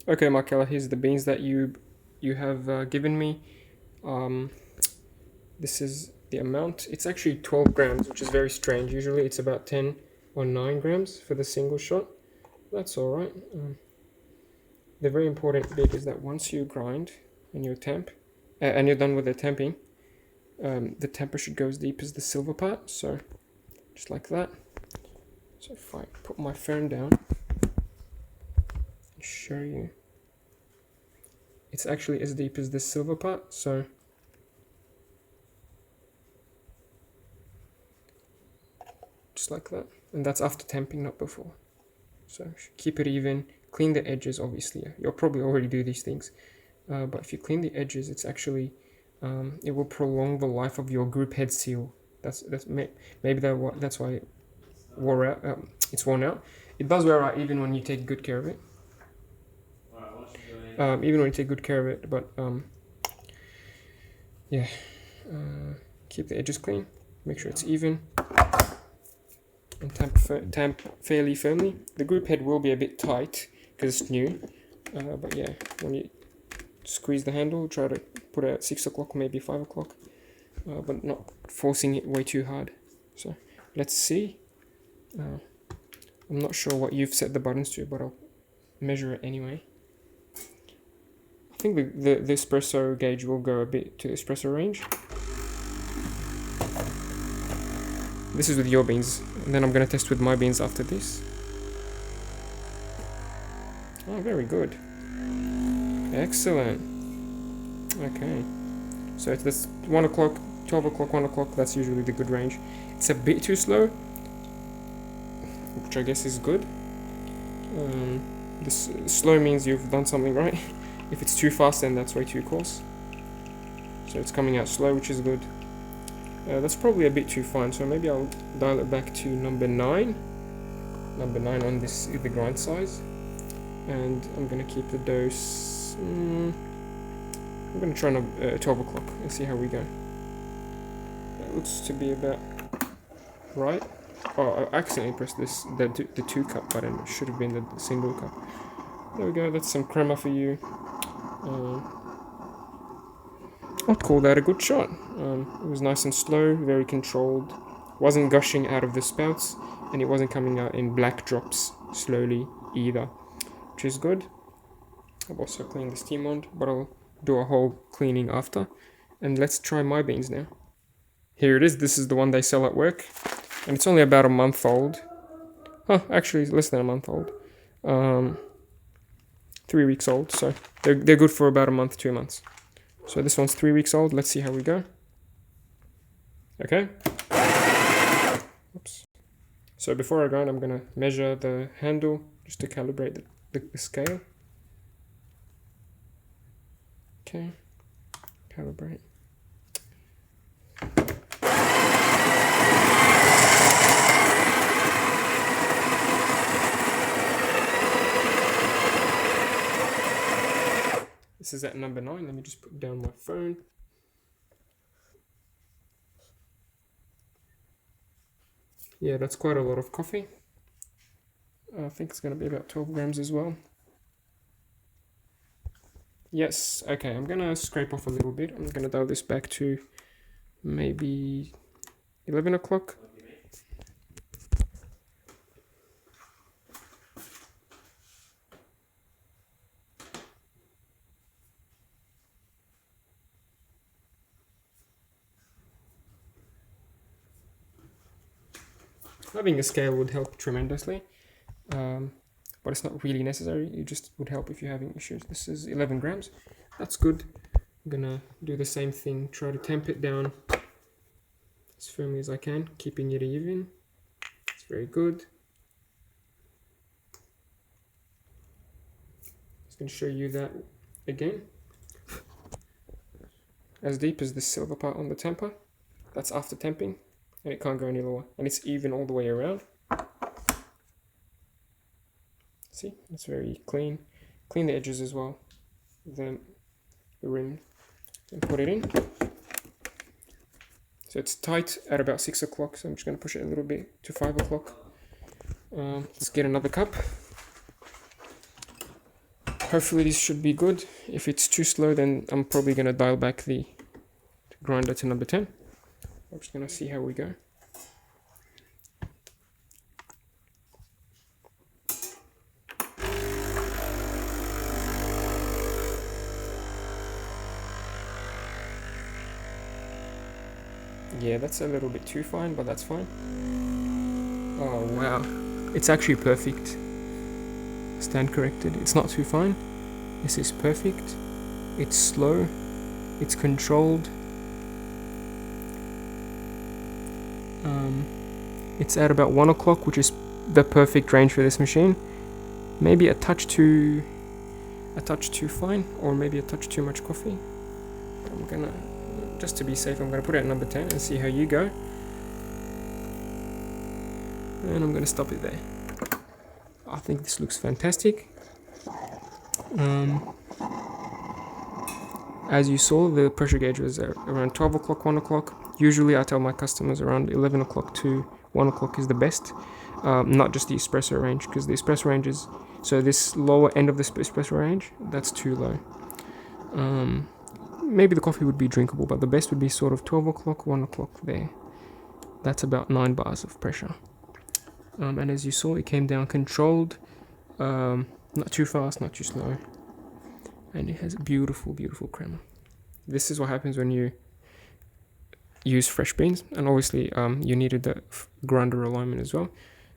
Okay, Markella, here's the beans that you have given me. This is the amount. It's actually 12 grams, which is very strange. Usually it's about 10 or 9 grams for the single shot. That's all right. The very important bit is that once you grind and you temp, and you're done with the temping, the temper should go as deep as the silver part. So just like that. So if I put my phone down and show you, it's actually as deep as the silver part. So just like that. And that's after temping, not before. So keep it even, clean the edges. Obviously you'll probably already do these things, but if you clean the edges, it's actually it will prolong the life of your group head seal. Maybe that's why it wore out. It's worn out. It does wear out even when you take good care of it. Even when you take good care of it, but yeah, keep the edges clean, make sure it's even, and tamp fairly firmly. The group head will be a bit tight because it's new, but yeah, when you squeeze the handle, try to put it at 6 o'clock, maybe 5 o'clock, but not forcing it way too hard. So let's see. I'm not sure what you've set the buttons to, but I'll measure it anyway. I think the espresso gauge will go a bit to the espresso range. This is with your beans, and then I'm going to test with my beans after this. Oh, very good. Excellent. Okay. So it's this 1 o'clock, 12 o'clock, 1 o'clock, that's usually the good range. It's a bit too slow, which I guess is good. This slow means you've done something right. If it's too fast, then that's way too coarse. So it's coming out slow, which is good. That's probably a bit too fine, so maybe I'll dial it back to number 9. Number 9 on the grind size. And I'm going to keep the dose... I'm going to try 12 o'clock and see how we go. That looks to be about right. Oh, I accidentally pressed the 2 cup button. It should have been the single cup. There we go, that's some crema for you. I'd call that a good shot. It was nice and slow, very controlled. Wasn't gushing out of the spouts, and it wasn't coming out in black drops slowly either, which is good. I've also cleaned the steam wand, but I'll do a whole cleaning after. And let's try my beans now. Here it is. This is the one they sell at work, and it's only about a month old. Huh, actually less than a month old. 3 weeks old, so they're good for about a month, 2 months. So this one's 3 weeks old. Let's see how we go. Okay. Oops. So before I grind, I'm gonna measure the handle just to calibrate the scale. Okay. Calibrate. This is at number 9. Let me just put down my phone. Yeah, that's quite a lot of coffee. I think it's going to be about 12 grams as well. Yes, okay, I'm going to scrape off a little bit. I'm going to dial this back to maybe 11 o'clock. Having a scale would help tremendously, but it's not really necessary. It just would help if you're having issues. This is 11 grams. That's good. I'm gonna do the same thing. Try to temp it down as firmly as I can, keeping it even. It's very good. Just gonna show you that again. As deep as the silver part on the temper. That's after temping. And it can't go any lower, and it's even all the way around. See, it's very clean. Clean the edges as well, the rim, and put it in. So it's tight at about 6 o'clock, so I'm just going to push it a little bit to 5 o'clock. Let's get another cup. Hopefully this should be good. If it's too slow, then I'm probably going to dial back the grinder to number 10. I'm just going to see how we go. Yeah, that's a little bit too fine, but that's fine. Oh wow, it's actually perfect. Stand corrected. It's not too fine. This is perfect. It's slow. It's controlled. It's at about 1 o'clock, which is the perfect range for this machine. Maybe a touch too fine, or maybe a touch too much coffee. I'm gonna, just to be safe, I'm gonna put it at number 10 and see how you go. And I'm gonna stop it there. I think this looks fantastic. As you saw, the pressure gauge was around 12 o'clock, 1 o'clock. Usually I tell my customers around 11 o'clock to 1 o'clock is the best. Not just the espresso range, because the espresso range is, so this lower end of the espresso range, that's too low. Maybe the coffee would be drinkable, but the best would be sort of 12 o'clock, 1 o'clock there. That's about 9 bars of pressure. And as you saw, it came down controlled, not too fast, not too slow. And it has a beautiful, beautiful crema. This is what happens when you use fresh beans, and obviously you needed the grinder alignment as well.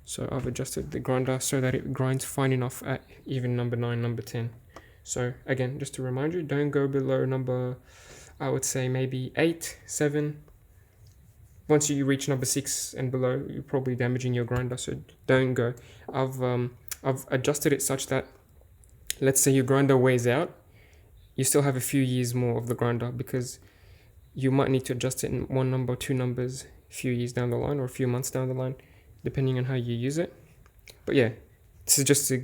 So I've adjusted the grinder so that it grinds fine enough at even number 9, number 10. So again, just to remind you, don't go below number, I would say maybe 8, 7. Once you reach number 6 and below, you're probably damaging your grinder, so don't go. I've adjusted it such that, let's say your grinder wears out, you still have a few years more of the grinder, because you might need to adjust it in 1 number, 2 numbers, a few years down the line, or a few months down the line, depending on how you use it. But yeah, this is just to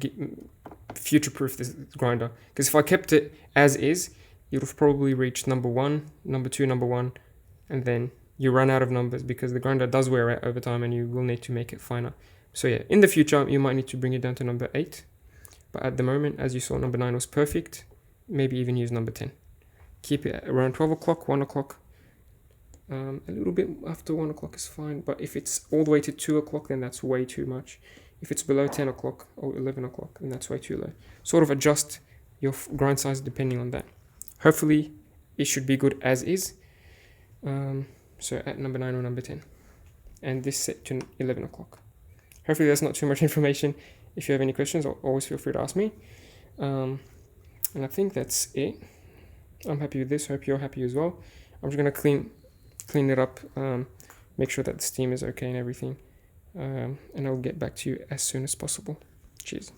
future-proof this grinder, because if I kept it as is, you'd have probably reached number 1, number 2, number 1, and then you run out of numbers, because the grinder does wear out over time and you will need to make it finer. So yeah, in the future, you might need to bring it down to number 8. But at the moment, as you saw, number 9 was perfect. Maybe even use number 10. Keep it around 12 o'clock, 1 o'clock. A little bit after 1 o'clock is fine, but if it's all the way to 2 o'clock, then that's way too much. If it's below 10 o'clock or 11 o'clock, then that's way too low. Sort of adjust your grind size depending on that. Hopefully, it should be good as is. So at number 9 or number 10. And this set to 11 o'clock. Hopefully that's not too much information. If you have any questions, always feel free to ask me. And I think that's it. I'm happy with this. Hope you're happy as well. I'm just going to clean it up, make sure that the steam is okay and everything. And I'll get back to you as soon as possible. Cheers.